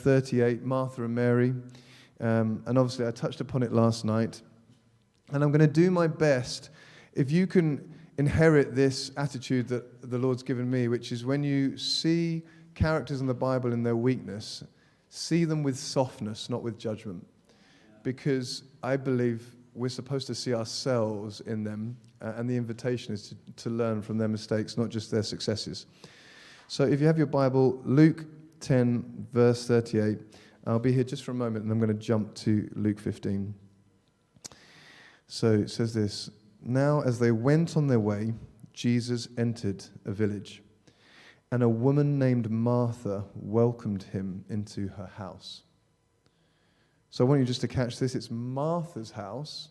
38, Martha and Mary. And obviously I touched upon it last night. And I'm going to do my best. If you can inherit this attitude that the Lord's given me, which is when you see characters in the Bible in their weakness, see them with softness, not with judgment. Because I believe we're supposed to see ourselves in them, and the invitation is to learn from their mistakes, not just their successes. So if you have your Bible, Luke 10, verse 38, I'll be here just for a moment, and I'm going to jump to Luke 15. So it says this, "Now as they went on their way, Jesus entered a village, and a woman named Martha welcomed him into her house." So I want you just to catch this. It's Martha's house.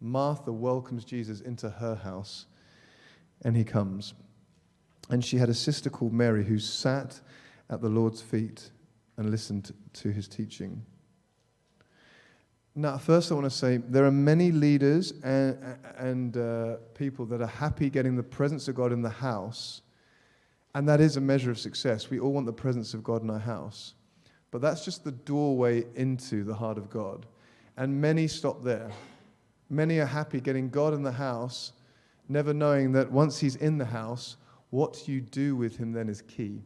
Martha welcomes Jesus into her house, and he comes. And she had a sister called Mary who sat at the Lord's feet and listened to his teaching. Now, first I want to say there are many leaders and people that are happy getting the presence of God in the house, and that is a measure of success. We all want the presence of God in our house. But that's just the doorway into the heart of God. And many stop there. Many are happy getting God in the house, never knowing that once he's in the house, what you do with him then is key.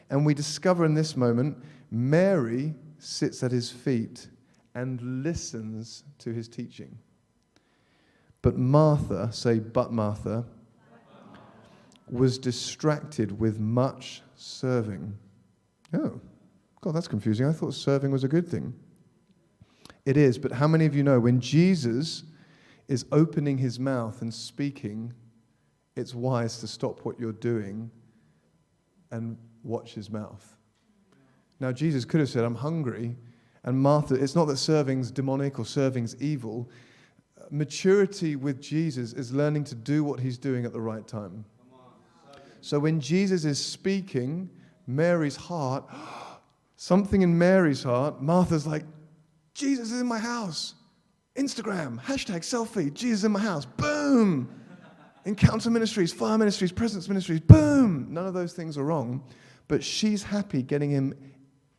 And we discover in this moment, Mary sits at his feet and listens to his teaching. But Martha, say, but Martha, was distracted with much serving. Oh, God, that's confusing. I thought serving was a good thing. It is, but how many of you know when Jesus is opening his mouth and speaking, it's wise to stop what you're doing and watch his mouth? Now, Jesus could have said, "I'm hungry," and Martha, it's not that serving's demonic or serving's evil. Maturity with Jesus is learning to do what he's doing at the right time. So when Jesus is speaking, Mary's heart, something in Mary's heart, Martha's like, "Jesus is in my house. Instagram, hashtag selfie, Jesus in my house." Boom. Encounter ministries, fire ministries, presence ministries, boom. None of those things are wrong. But she's happy getting him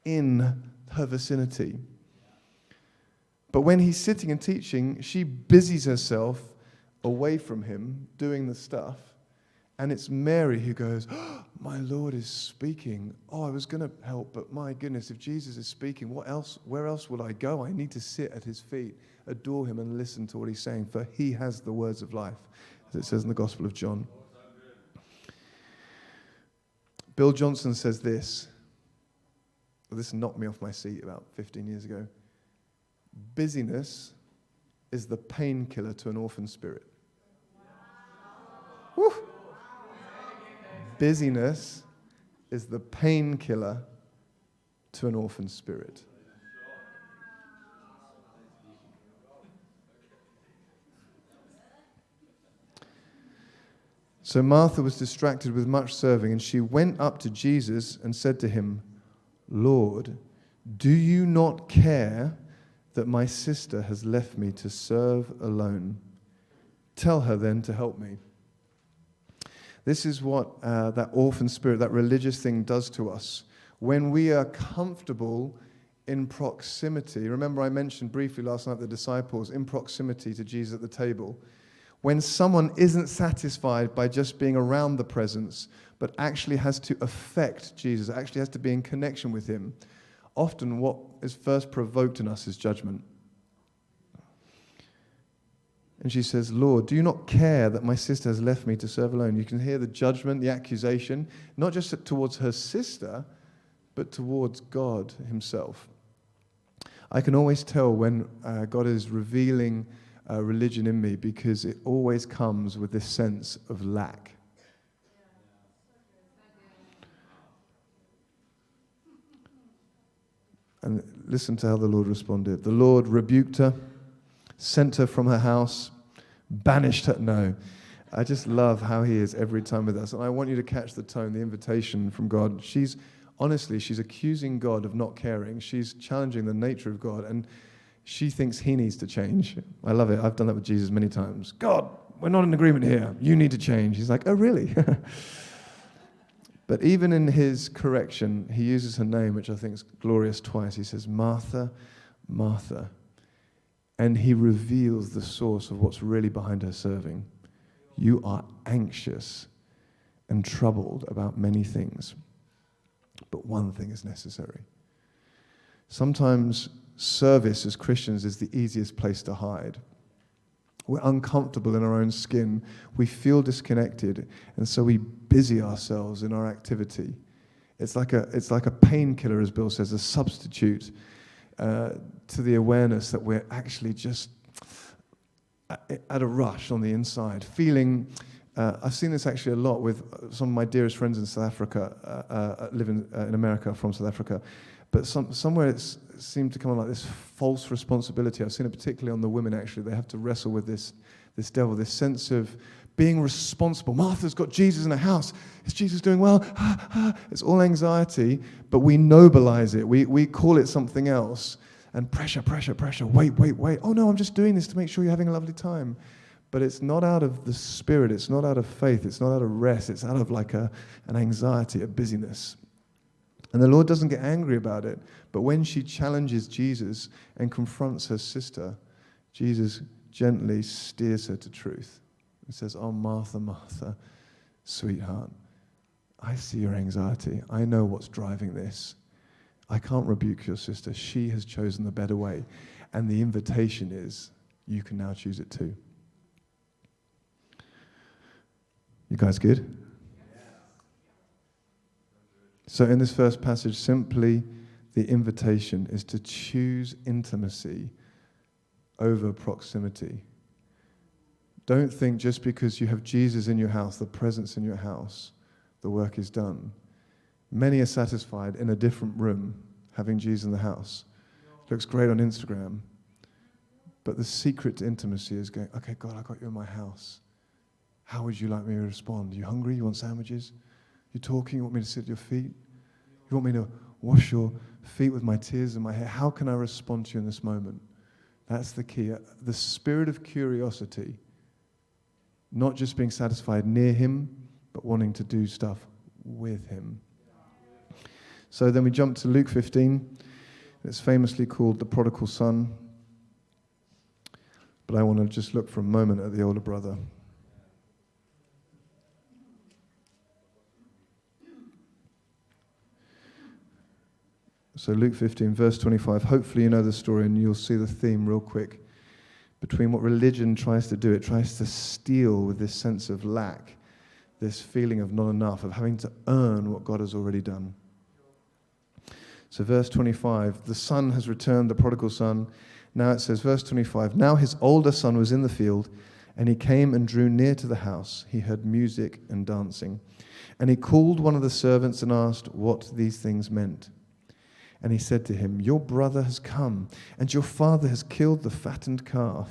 in her vicinity. But when he's sitting and teaching, she busies herself away from him, doing the stuff. And it's Mary who goes, "Oh, my Lord is speaking. Oh, I was going to help, but my goodness, if Jesus is speaking, where else will I go? I need to sit at his feet, adore him, and listen to what he's saying, for he has the words of life," as it says in the Gospel of John. Bill Johnson says this. This knocked me off my seat about 15 years ago. "Busyness is the painkiller to an orphan spirit." Woo. Busyness is the painkiller to an orphan spirit. So Martha was distracted with much serving, and she went up to Jesus and said to him, "Lord, do you not care that my sister has left me to serve alone? Tell her then to help me." This is what that orphan spirit, that religious thing does to us. When we are comfortable in proximity, remember I mentioned briefly last night the disciples in proximity to Jesus at the table. When someone isn't satisfied by just being around the presence, but actually has to affect Jesus, actually has to be in connection with him, often what is first provoked in us is judgment. And she says, "Lord, do you not care that my sister has left me to serve alone?" You can hear the judgment, the accusation, not just towards her sister, but towards God himself. I can always tell when God is revealing religion in me, because it always comes with this sense of lack. And listen to how the Lord responded. "The Lord rebuked her, sent her from her house, banished her." No, I just love how he is every time with us. And I want you to catch the tone, the invitation from God. She's accusing God of not caring. She's challenging the nature of God, and she thinks he needs to change. I love it. I've done that with Jesus many times. "God, we're not in agreement here. You need to change." He's like, "Oh, really?" But even in his correction, he uses her name, which I think is glorious twice. He says, Martha, Martha. And he reveals the source of what's really behind her serving. You are anxious and troubled about many things, but one thing is necessary. Sometimes service as Christians is the easiest place to hide. We're uncomfortable in our own skin. We feel disconnected, and so we busy ourselves in our activity. It's like a painkiller, as Bill says, a substitute to the awareness that we're actually just at a rush on the inside, feeling. I've seen this actually a lot with some of my dearest friends in South Africa, live in America from South Africa, but somewhere it seemed to come on like this false responsibility. I've seen it particularly on the women, actually. They have to wrestle with this devil, this sense of being responsible. Martha's got Jesus in her house. Is Jesus doing well? It's all anxiety, but we nobilize it. We call it something else. And pressure. Wait. Oh no, I'm just doing this to make sure you're having a lovely time. But it's not out of the spirit. It's not out of faith. It's not out of rest. It's out of like an anxiety, a busyness. And the Lord doesn't get angry about it. But when she challenges Jesus and confronts her sister, Jesus gently steers her to truth. He says, oh, Martha, Martha, sweetheart, I see your anxiety. I know what's driving this. I can't rebuke your sister. She has chosen the better way. And the invitation is, you can now choose it too. You guys good? So in this first passage, simply the invitation is to choose intimacy over proximity. Don't think just because you have Jesus in your house, the presence in your house, the work is done. Many are satisfied in a different room, having Jesus in the house. Looks great on Instagram. But the secret to intimacy is going, okay, God, I got you in my house. How would you like me to respond? Are you hungry? You want sandwiches? You talking? You want me to sit at your feet? You want me to wash your feet with my tears and my hair? How can I respond to you in this moment? That's the key. The spirit of curiosity, not just being satisfied near him, but wanting to do stuff with him. So then we jump to Luke 15. It's famously called the prodigal son. But I want to just look for a moment at the older brother. So Luke 15, verse 25. Hopefully you know the story and you'll see the theme real quick. Between what religion tries to do, it tries to steal with this sense of lack, this feeling of not enough, of having to earn what God has already done. So verse 25, the son has returned, the prodigal son. Now it says, verse 25, now his older son was in the field, and he came and drew near to the house. He heard music and dancing. And he called one of the servants and asked what these things meant. And he said to him, your brother has come, and your father has killed the fattened calf,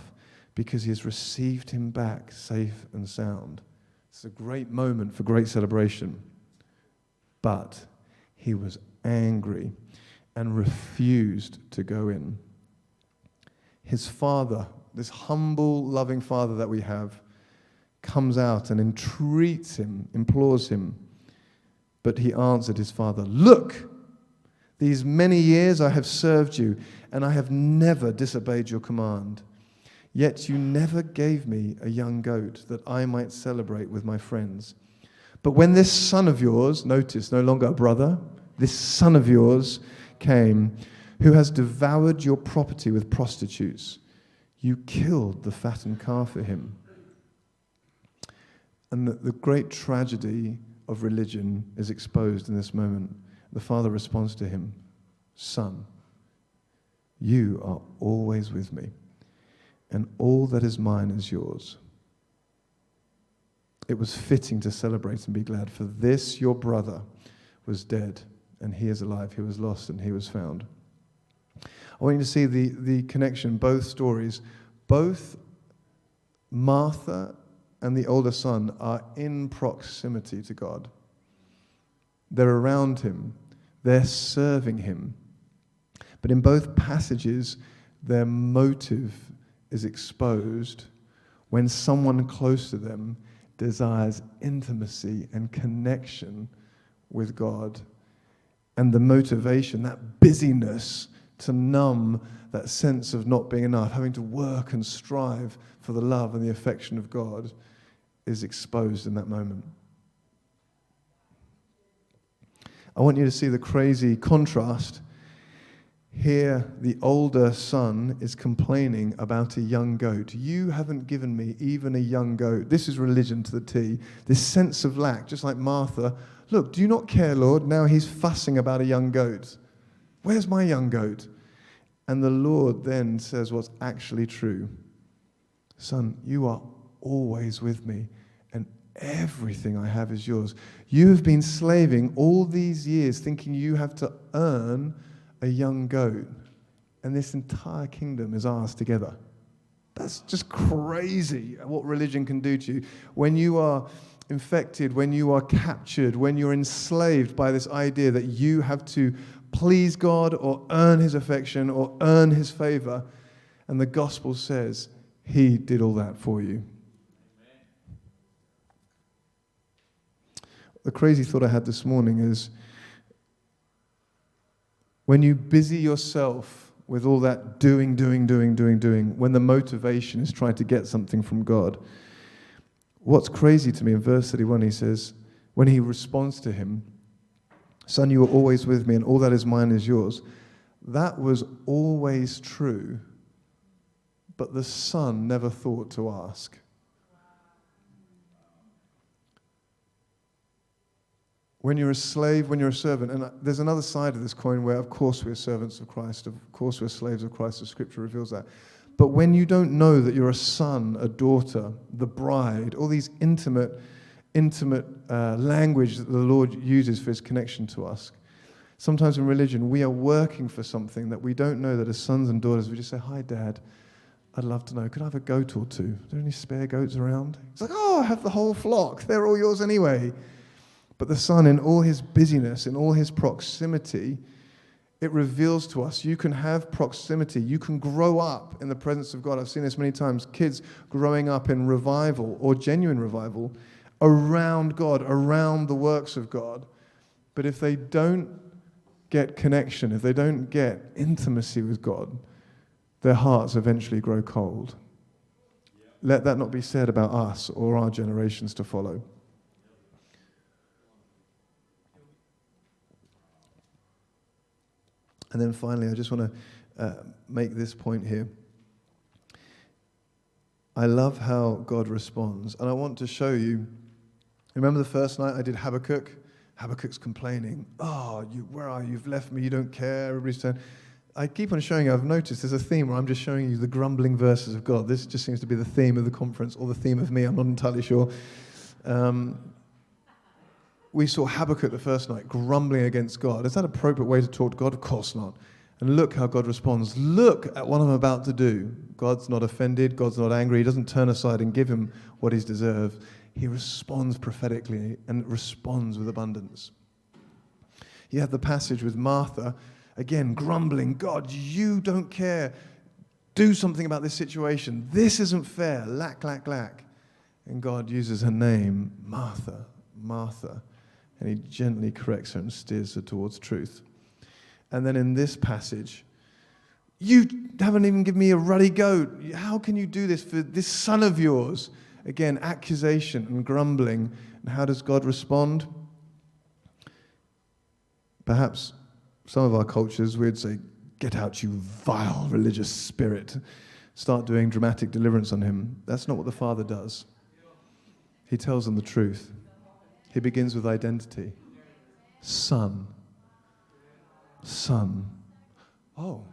because he has received him back safe and sound. It's a great moment for great celebration. But he was angry and refused to go in. His father, this humble, loving father that we have, comes out and entreats him, implores him. But he answered his father, look, these many years I have served you, and I have never disobeyed your command. Yet you never gave me a young goat that I might celebrate with my friends. But when this son of yours, notice, no longer a brother, this son of yours came, who has devoured your property with prostitutes, you killed the fattened calf for him. And the great tragedy of religion is exposed in this moment. The father responds to him, son, you are always with me, and all that is mine is yours. It was fitting to celebrate and be glad, for this your brother was dead, and he is alive. He was lost, and he was found. I want you to see the connection, both stories. Both Martha and the older son are in proximity to God. They're around him. They're serving him. But in both passages, their motive is exposed when someone close to them desires intimacy and connection with God, and the motivation, that busyness to numb that sense of not being enough, having to work and strive for the love and the affection of God, is exposed in that moment. I want you to see the crazy contrast. Here, the older son is complaining about a young goat. You haven't given me even a young goat. This is religion to the T. This sense of lack, just like Martha. Look, do you not care, Lord? Now he's fussing about a young goat. Where's my young goat? And the Lord then says what's actually true. Son, you are always with me, and everything I have is yours. You have been slaving all these years thinking you have to earn a young goat, and this entire kingdom is ours together. That's just crazy what religion can do to you. When you are infected, when you are captured, when you're enslaved by this idea that you have to please God or earn his affection or earn his favor, and the gospel says he did all that for you. The crazy thought I had this morning is, when you busy yourself with all that doing, when the motivation is trying to get something from God, what's crazy to me in verse 31, he says, when he responds to him, Son, you are always with me, and all that is mine is yours. That was always true, but the son never thought to ask. When you're a slave, when you're a servant, and there's another side of this coin where, of course, we're servants of Christ, of course, we're slaves of Christ, the Scripture reveals that. But when you don't know that you're a son, a daughter, the bride, all these intimate language that the Lord uses for his connection to us. Sometimes in religion, we are working for something that we don't know, that as sons and daughters, we just say, hi, Dad, I'd love to know, could I have a goat or two? Are there any spare goats around? It's like, oh, I have the whole flock. They're all yours anyway. But the Son, in all his busyness, in all his proximity, it reveals to us you can have proximity. You can grow up in the presence of God. I've seen this many times. Kids growing up in revival or genuine revival around God, around the works of God. But if they don't get connection, if they don't get intimacy with God, their hearts eventually grow cold. Let that not be said about us or our generations to follow. And then finally, I just want to make this point here. I love how God responds. And I want to show you, remember the first night I did Habakkuk? Habakkuk's complaining. Oh, where are you? You've left me. You don't care. Everybody's turn. I keep on showing you, I've noticed there's a theme where I'm just showing you the grumbling verses of God. This just seems to be the theme of the conference, or the theme of me. I'm not entirely sure. We saw Habakkuk the first night grumbling against God. Is that an appropriate way to talk to God? Of course not. And look how God responds. Look at what I'm about to do. God's not offended. God's not angry. He doesn't turn aside and give him what he's deserved. He responds prophetically and responds with abundance. You have the passage with Martha, again, grumbling. God, you don't care. Do something about this situation. This isn't fair. Lack. And God uses her name, Martha, Martha. And he gently corrects her and steers her towards truth. And then in this passage, you haven't even given me a ruddy goat. How can you do this for this son of yours? Again, accusation and grumbling. And how does God respond? Perhaps some of our cultures, we'd say, get out, you vile religious spirit. Start doing dramatic deliverance on him. That's not what the Father does. He tells them the truth. He begins with identity. Son. Son. Oh.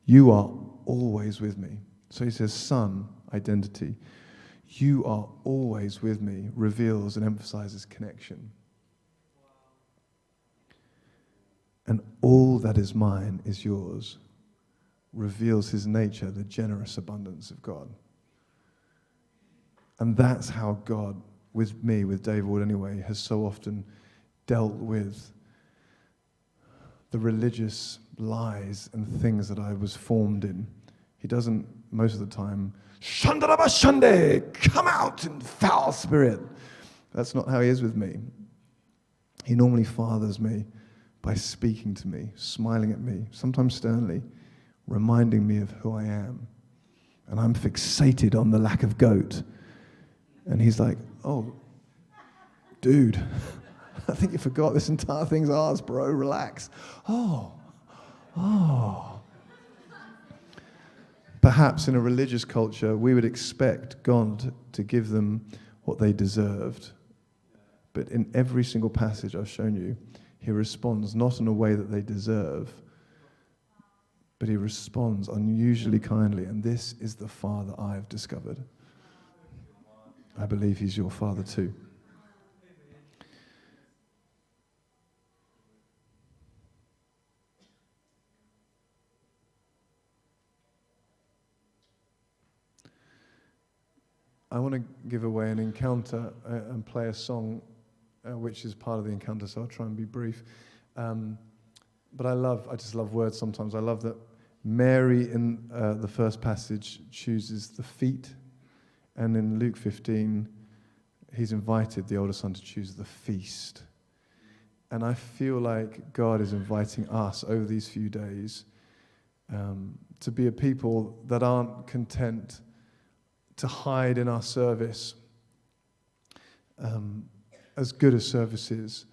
You are always with me. So he says, son, identity. You are always with me, reveals and emphasizes connection. And all that is mine is yours, reveals his nature, the generous abundance of God. And that's how God, with me, with Dave Ward anyway, has so often dealt with the religious lies and things that I was formed in. He doesn't, most of the time, Shandarabashande, come out in foul spirit. That's not how he is with me. He normally fathers me by speaking to me, smiling at me, sometimes sternly, reminding me of who I am. And I'm fixated on the lack of goat. And he's like, oh, dude, I think you forgot this entire thing's ours, bro. Relax. Oh. Perhaps in a religious culture, we would expect God to give them what they deserved. But in every single passage I've shown you, he responds not in a way that they deserve, but he responds unusually kindly. And this is the Father I have discovered. I believe he's your Father too. I want to give away an encounter and play a song which is part of the encounter, so I'll try and be brief. But I just love words sometimes. I love that Mary in the first passage chooses the feet, and in Luke 15, he's invited the older son to choose the feast. And I feel like God is inviting us over these few days to be a people that aren't content to hide in our service, as good as service is,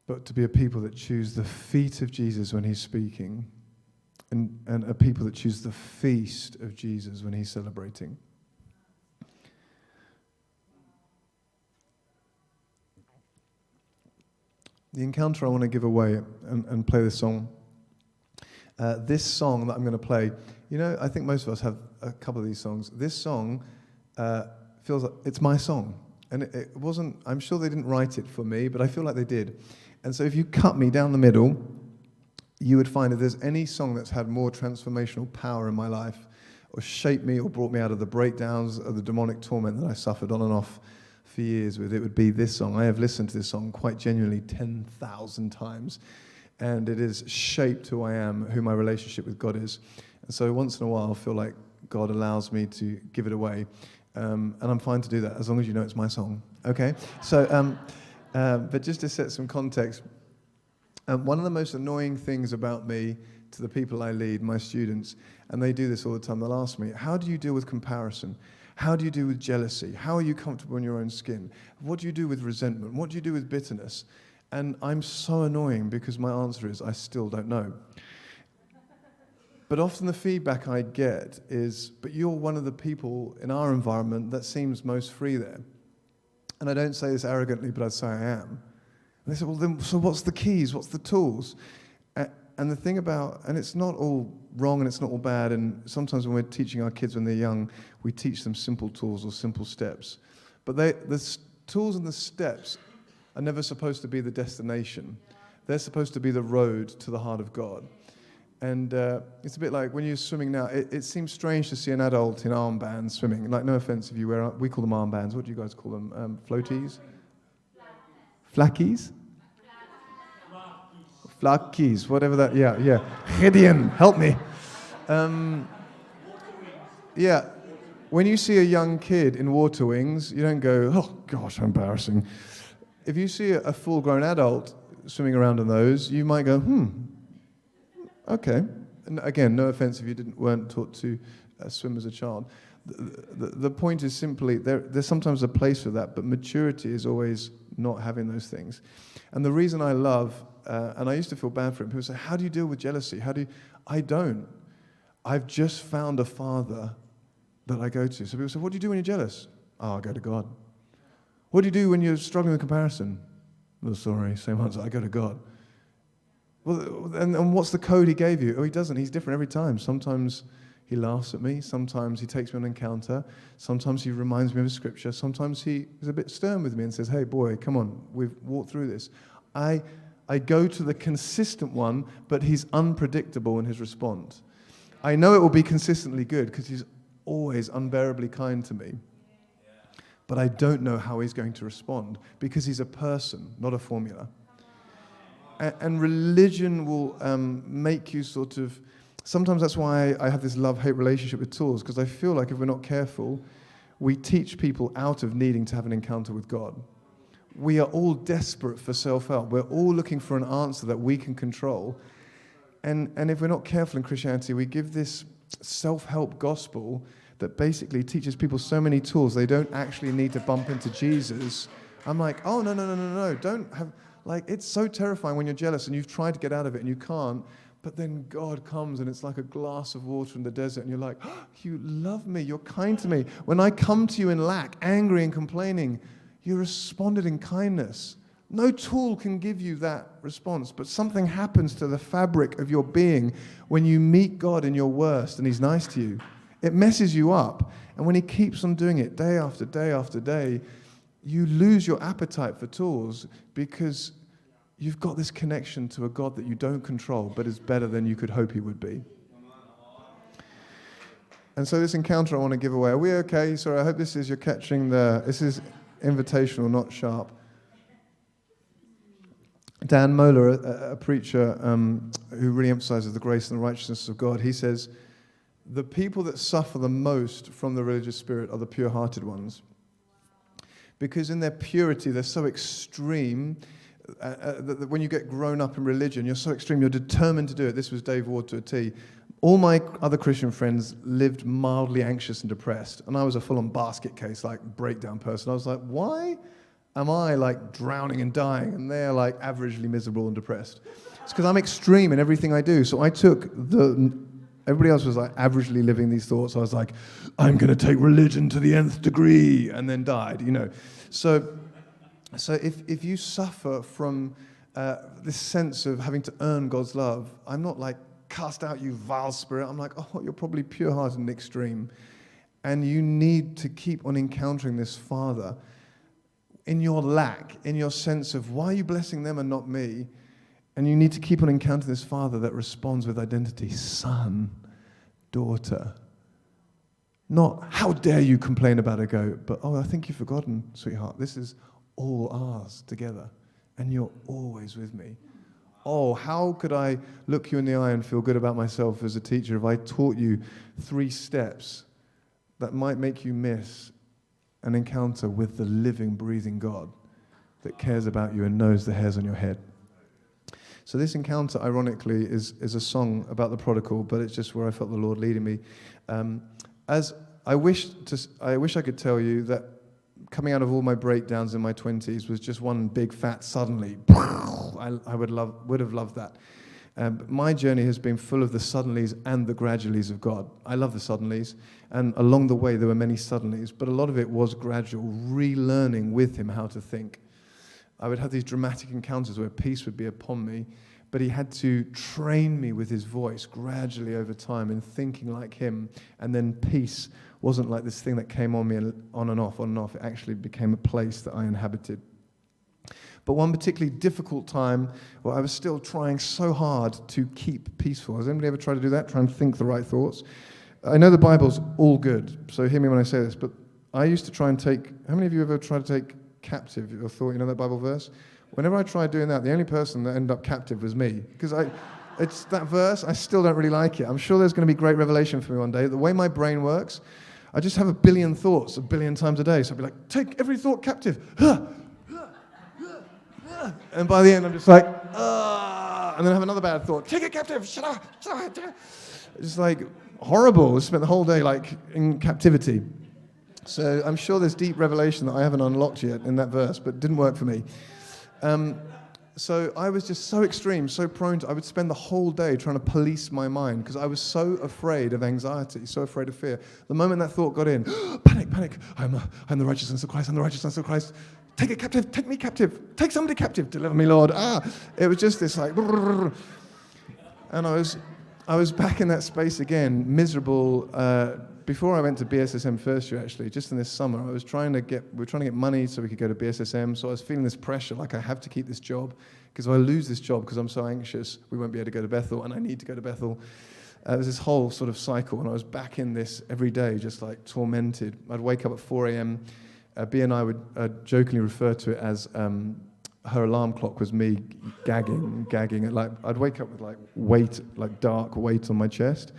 but to be a people that choose the feet of Jesus when he's speaking, and a people that choose the feast of Jesus when he's celebrating. The encounter I want to give away and play this song. This song that I'm going to play, I think most of us have a couple of these songs. This song feels like it's my song. And it wasn't, I'm sure they didn't write it for me, but I feel like they did. And so if you cut me down the middle, you would find if there's any song that's had more transformational power in my life, or shaped me, or brought me out of the breakdowns of the demonic torment that I suffered on and off for years with, it would be this song. I have listened to this song quite genuinely 10,000 times. And it has shaped who I am, who my relationship with God is. And so once in a while, I feel like God allows me to give it away. And I'm fine to do that, as long as you know it's my song. Okay? So, but just to set some context, one of the most annoying things about me to the people I lead, my students, and they do this all the time, they'll ask me, how do you deal with comparison? How do you deal with jealousy? How are you comfortable in your own skin? What do you do with resentment? What do you do with bitterness? And I'm so annoying because my answer is, I still don't know. But often the feedback I get is, but you're one of the people in our environment that seems most free there. And I don't say this arrogantly, but I'd say I am. And they say, well, then, so what's the keys? What's the tools? And the thing about, and it's not all wrong and it's not all bad, and sometimes when we're teaching our kids when they're young, we teach them simple tools or simple steps. But the tools and the steps are never supposed to be the destination. They're supposed to be the road to the heart of God. And it's a bit like when you're swimming now, it seems strange to see an adult in armbands swimming. Like, no offense if you wear, we call them armbands. What do you guys call them? Floaties? Flackies? Flackies, whatever that, yeah. Gideon, help me. Yeah, when you see a young kid in water wings, you don't go, oh gosh, how embarrassing. If you see a full-grown adult swimming around in those, you might go, okay. And again, no offense if you weren't taught to swim as a child. The point is simply, there's sometimes a place for that, but maturity is always not having those things. And the reason I love, and I used to feel bad for him, people say, how do you deal with jealousy? I don't. I've just found a father that I go to. So people say, what do you do when you're jealous? Oh, I go to God. What do you do when you're struggling with comparison? Oh, sorry, same answer. I go to God. Well, and what's the code he gave you? Oh, he doesn't. He's different every time. Sometimes he laughs at me. Sometimes he takes me on an encounter. Sometimes he reminds me of a scripture. Sometimes he is a bit stern with me and says, hey, boy, come on. We've walked through this. I go to the consistent one, but he's unpredictable in his response. I know it will be consistently good because he's always unbearably kind to me. But I don't know how he's going to respond because he's a person, not a formula. And religion will make you sort of... Sometimes that's why I have this love-hate relationship with tools, because I feel like if we're not careful, we teach people out of needing to have an encounter with God. we are all desperate for self-help. We're all looking for an answer that we can control. And if we're not careful in Christianity, we give this self-help gospel that basically teaches people so many tools they don't actually need to bump into Jesus. I'm like, oh, no. Don't have, like, it's so terrifying when you're jealous and you've tried to get out of it and you can't. But then God comes and it's like a glass of water in the desert and you're like, oh, you love me, you're kind to me. When I come to you in lack, angry and complaining, you responded in kindness. No tool can give you that response, but something happens to the fabric of your being when you meet God in your worst and he's nice to you. It messes you up. And when he keeps on doing it day after day after day, you lose your appetite for tools because you've got this connection to a God that you don't control, but is better than you could hope he would be. And so this encounter I want to give away. Are we okay? Sorry, I hope you're catching this is invitational, not sharp. Dan Mohler, a preacher who really emphasizes the grace and the righteousness of God, he says, the people that suffer the most from the religious spirit are the pure-hearted ones. Because in their purity, they're so extreme that when you get grown up in religion, you're so extreme, you're determined to do it. This was Dave Ward to a T. All my other Christian friends lived mildly anxious and depressed, and I was a full-on basket case, like breakdown person. I was like, why am I like drowning and dying, and they're like averagely miserable and depressed? It's because I'm extreme in everything I do. So I took everybody else was like averagely living these thoughts. I was like, I'm going to take religion to the nth degree, and then died, you know. So if you suffer from this sense of having to earn God's love, I'm not like, cast out you vile spirit. I'm like, oh, you're probably pure-hearted and extreme. And you need to keep on encountering this Father in your lack, in your sense of, why are you blessing them and not me? And you need to keep on encountering this Father that responds with identity. Son, daughter. Not, how dare you complain about a goat, but, oh, I think you've forgotten, sweetheart. This is all ours together, and you're always with me. Oh, how could I look you in the eye and feel good about myself as a teacher if I taught you 3 steps that might make you miss an encounter with the living, breathing God that cares about you and knows the hairs on your head. So this encounter, ironically, is a song about the prodigal, but it's just where I felt the Lord leading me. As I wish I could tell you that coming out of all my breakdowns in my 20s was just one big fat suddenly. I would have loved that. But my journey has been full of the suddenlies and the graduallys of God. I love the suddenlies, and along the way there were many suddenlies, but a lot of it was gradual, relearning with him how to think. I would have these dramatic encounters where peace would be upon me, but he had to train me with his voice gradually over time in thinking like him, and then peace wasn't like this thing that came on me on and off. It actually became a place that I inhabited. But one particularly difficult time where I was still trying so hard to keep peaceful. Has anybody ever tried to do that? Try and think the right thoughts? I know the Bible's all good, so hear me when I say this, but I used to try and take... How many of you ever tried to take captive your thought? You know that Bible verse? Whenever I tried doing that, the only person that ended up captive was me. Because it's that verse, I still don't really like it. I'm sure there's going to be great revelation for me one day. The way my brain works, I just have a billion thoughts 1 billion times a day. So I'd be like, take every thought captive. And by the end, I'm just like, and then I have another bad thought. Take it captive. Shut up. It's just like horrible. I spent the whole day like in captivity. So I'm sure there's deep revelation that I haven't unlocked yet in that verse, but it didn't work for me. So I was just so extreme, so prone to, I would spend the whole day trying to police my mind because I was so afraid of anxiety, so afraid of fear. The moment that thought got in, panic, I'm the righteousness of Christ, I'm the righteousness of Christ. Take it captive, take me captive, take somebody captive, deliver me, Lord. It was just this like, and I was back in that space again, miserable. Before I went to BSSM first year, actually, just in this summer, we were trying to get money so we could go to BSSM. So I was feeling this pressure, like I have to keep this job, because if I lose this job because I'm so anxious, we won't be able to go to Bethel, and I need to go to Bethel. There was this whole sort of cycle, and I was back in this every day, just like tormented. I'd wake up at 4 a.m. B and I would jokingly refer to it as her alarm clock was me gagging. Like I'd wake up with like weight, like dark weight on my chest.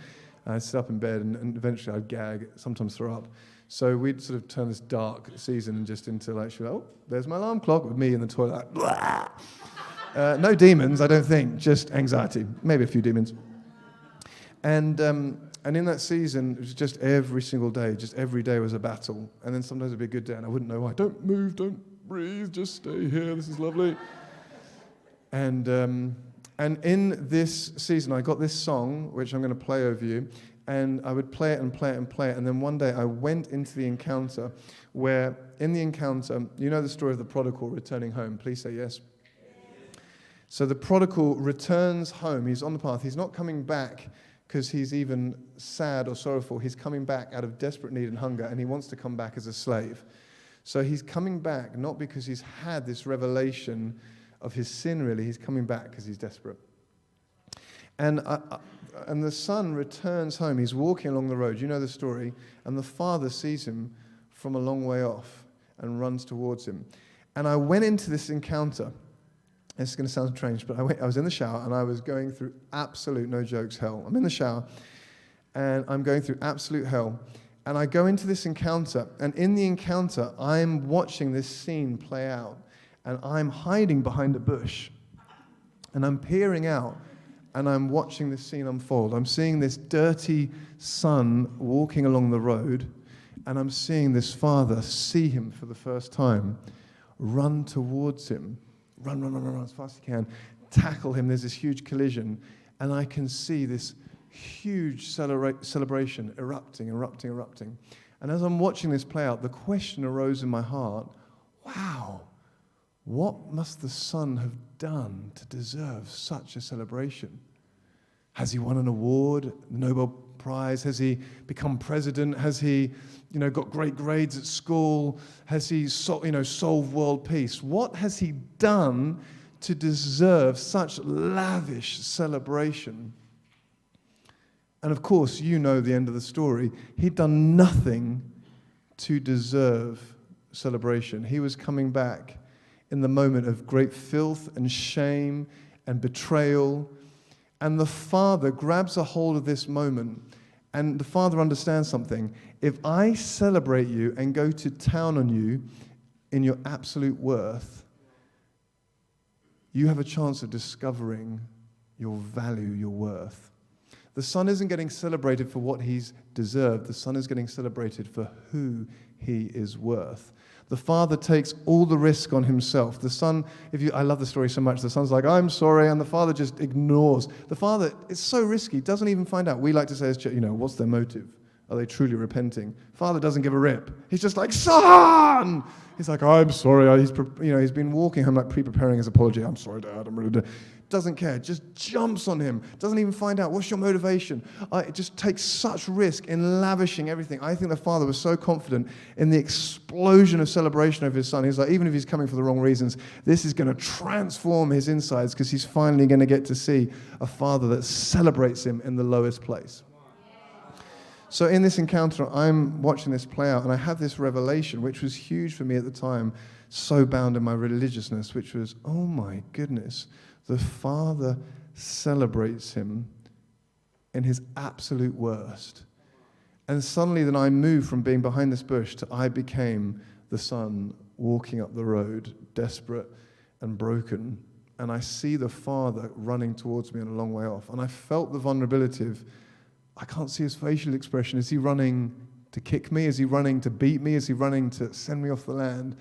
I'd sit up in bed and eventually I'd gag, sometimes throw up. So we'd sort of turn this dark season just into like, oh, there's my alarm clock with me in the toilet. Like, no demons, I don't think, just anxiety, maybe a few demons. And in that season, it was just every single day, just every day was a battle. And then sometimes it'd be a good day, and I wouldn't know why. Don't move, don't breathe, just stay here, this is lovely. And in this season, I got this song, which I'm going to play over you, and I would play it and play it and play it. And then one day I went into the encounter where, in the encounter, you know the story of the prodigal returning home. Please say yes. So the prodigal returns home. He's on the path. He's not coming back because he's even sad or sorrowful. He's coming back out of desperate need and hunger, and he wants to come back as a slave. So he's coming back not because he's had this revelation of his sin, really. He's coming back because he's desperate. And the son returns home. He's walking along the road. You know the story. And the father sees him from a long way off and runs towards him. And I went into this encounter. This is going to sound strange, but I was in the shower and I was going through absolute, no jokes, hell. I'm in the shower and I'm going through absolute hell. And I go into this encounter, and in the encounter, I'm watching this scene play out. And I'm hiding behind a bush. And I'm peering out, and I'm watching this scene unfold. I'm seeing this dirty son walking along the road, and I'm seeing this father see him for the first time, run towards him, run as fast as he can, tackle him. There's this huge collision, and I can see this huge celebration erupting. And as I'm watching this play out, the question arose in my heart, wow, what must the son have done to deserve such a celebration? Has he won an award, the Nobel Prize? Has he become president? Has he, got great grades at school? Has he, solved world peace? What has he done to deserve such lavish celebration? And of course, you know the end of the story. He'd done nothing to deserve celebration. He was coming back in the moment of great filth and shame and betrayal. And the father grabs a hold of this moment, and the father understands something. If I celebrate you and go to town on you in your absolute worth, you have a chance of discovering your value, your worth. The son isn't getting celebrated for what he's deserved. The son is getting celebrated for who he is worth. The father takes all the risk on himself. The son, I love the story so much, the son's like, I'm sorry, and the father just ignores. The father, it's so risky, doesn't even find out. We like to say as church, what's their motive? Are they truly repenting? Father doesn't give a rip. He's just like, son! He's like, I'm sorry. He's been walking home like pre-preparing his apology. I'm sorry, Dad, I'm really dead. Doesn't care, just jumps on him, doesn't even find out what's your motivation. It just takes such risk in lavishing everything. I think the father was so confident in the explosion of celebration of his son. He's like, even if he's coming for the wrong reasons, this is going to transform his insides because he's finally going to get to see a father that celebrates him in the lowest place. So in this encounter, I'm watching this play out, and I have this revelation, which was huge for me at the time, so bound in my religiousness, which was, oh my goodness, the father celebrates him in his absolute worst. And suddenly then I moved from being behind this bush to I became the son walking up the road, desperate and broken. And I see the father running towards me and a long way off. And I felt the vulnerability of, I can't see his facial expression. Is he running to kick me? Is he running to beat me? Is he running to send me off the land?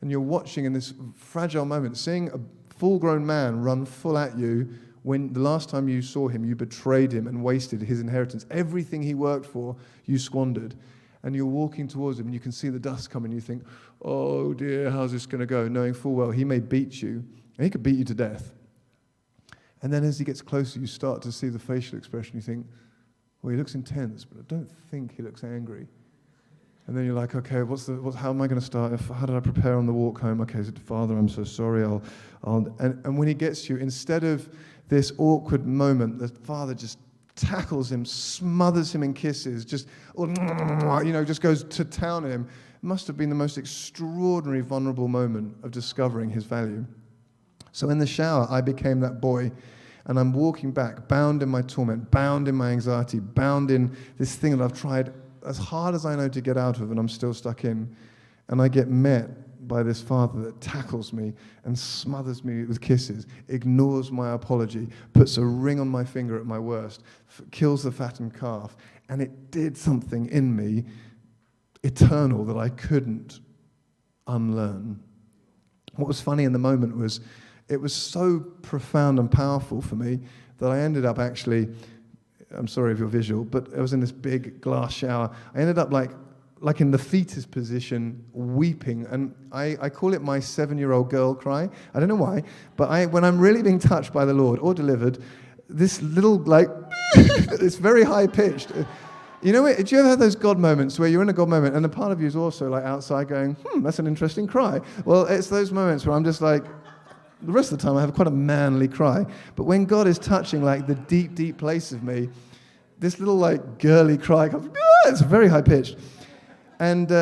And you're watching in this fragile moment, seeing a full-grown man run full at you when the last time you saw him, you betrayed him and wasted his inheritance. Everything he worked for, you squandered. And you're walking towards him, and you can see the dust coming, and you think, oh dear, how's this going to go? Knowing full well he may beat you, and he could beat you to death. And then as he gets closer, you start to see the facial expression. You think, well, he looks intense, but I don't think he looks angry. And then you're like, okay, how am I going to start? How did I prepare on the walk home? Okay, Father, I'm so sorry. And when he gets to you, instead of this awkward moment, the father just tackles him, smothers him in kisses, just goes to town on him. It must have been the most extraordinary, vulnerable moment of discovering his value. So in the shower, I became that boy, and I'm walking back, bound in my torment, bound in my anxiety, bound in this thing that I've tried as hard as I know to get out of, and I'm still stuck in, and I get met by this father that tackles me and smothers me with kisses, ignores my apology, puts a ring on my finger at my worst, kills the fattened calf, and it did something in me eternal that I couldn't unlearn. What was funny in the moment was it was so profound and powerful for me that I ended up actually, I'm sorry if you're visual, but I was in this big glass shower. I ended up like in the fetus position, weeping. And I call it my 7-year-old girl cry. I don't know why, but when I'm really being touched by the Lord or delivered, this little, it's very high-pitched. You know, do you ever have those God moments where you're in a God moment and a part of you is also like outside going, that's an interesting cry? Well, it's those moments where I'm just like, the rest of the time I have quite a manly cry. But when God is touching like the deep, deep place of me, this little like girly cry comes, it's very high-pitched. And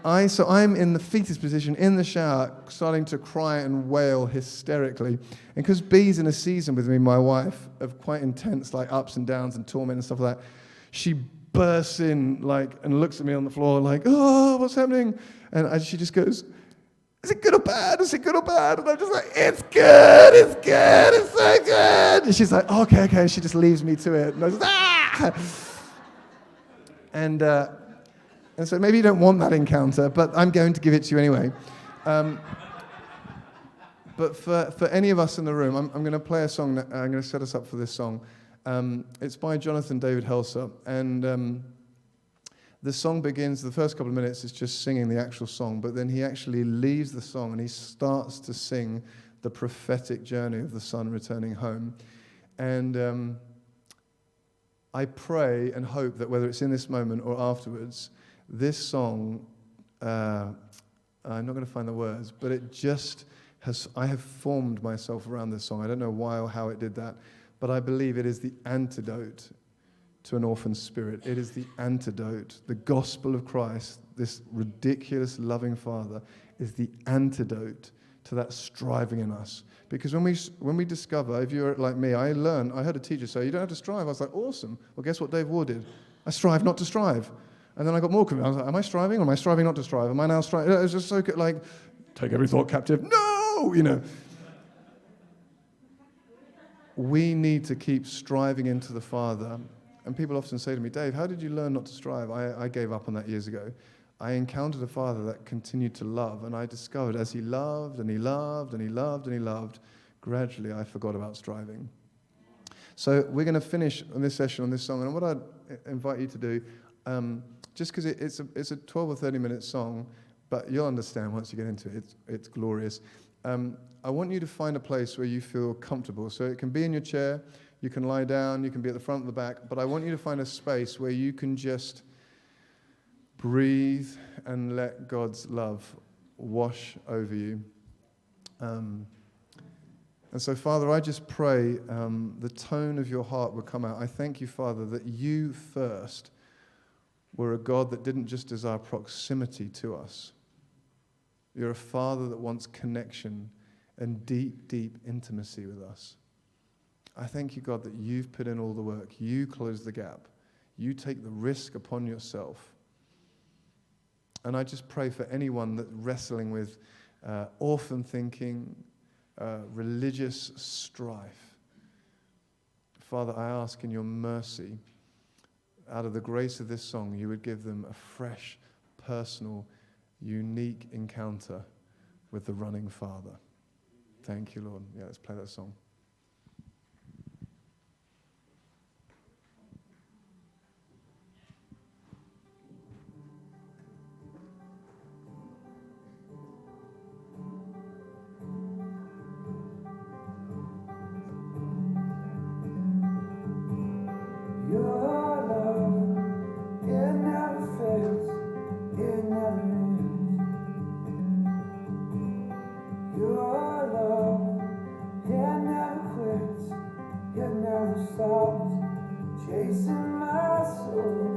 I'm in the fetus position in the shower, starting to cry and wail hysterically. And because Bee's in a season with me, my wife, of quite intense like ups and downs and torment and stuff like that, she bursts in and looks at me on the floor like, oh, what's happening? And she just goes, is it good or bad? Is it good or bad? And I'm just like, it's good, it's good, it's so good. And she's like, okay. And she just leaves me to it. And I just, And so maybe you don't want that encounter, but I'm going to give it to you anyway. But for any of us in the room, I'm going to play a song. I'm going to set us up for this song. It's by Jonathan David Helser. And the song begins, the first couple of minutes is just singing the actual song, but then he actually leaves the song and he starts to sing the prophetic journey of the son returning home. And I pray and hope that whether it's in this moment or afterwards, this song, I'm not going to find the words, but it just I have formed myself around this song. I don't know why or how it did that, but I believe it is the antidote to an orphan spirit. It is the antidote. The gospel of Christ, this ridiculous loving Father, is the antidote to that striving in us. Because when we discover, if you're like me, I heard a teacher say, you don't have to strive. I was like, awesome. Well, guess what Dave Ward did? I strive not to strive. And then I got more convinced. I was like, am I striving or am I striving not to strive? Am I now striving? It was just so good, like, take every thought captive. No, We need to keep striving into the Father. And people often say to me, Dave, how did you learn not to strive? I gave up on that years ago. I encountered a Father that continued to love, and I discovered as he loved and he loved and he loved and he loved, gradually I forgot about striving. So we're going to finish on this session on this song, and what I'd invite you to do, just because it's a 12 or 30-minute song, but you'll understand once you get into it. It's glorious. I want you to find a place where you feel comfortable. So it can be in your chair, you can lie down, you can be at the front or the back, but I want you to find a space where you can just breathe and let God's love wash over you. And so, Father, I just pray the tone of your heart will come out. I thank you, Father, that you first were a God that didn't just desire proximity to us. You're a Father that wants connection and deep, deep intimacy with us. I thank you, God, that you've put in all the work. You close the gap. You take the risk upon yourself. And I just pray for anyone that's wrestling with orphan thinking, religious strife. Father, I ask in your mercy, out of the grace of this song, you would give them a fresh, personal, unique encounter with the running Father. Thank you, Lord. Yeah, let's play that song. Chasing my soul.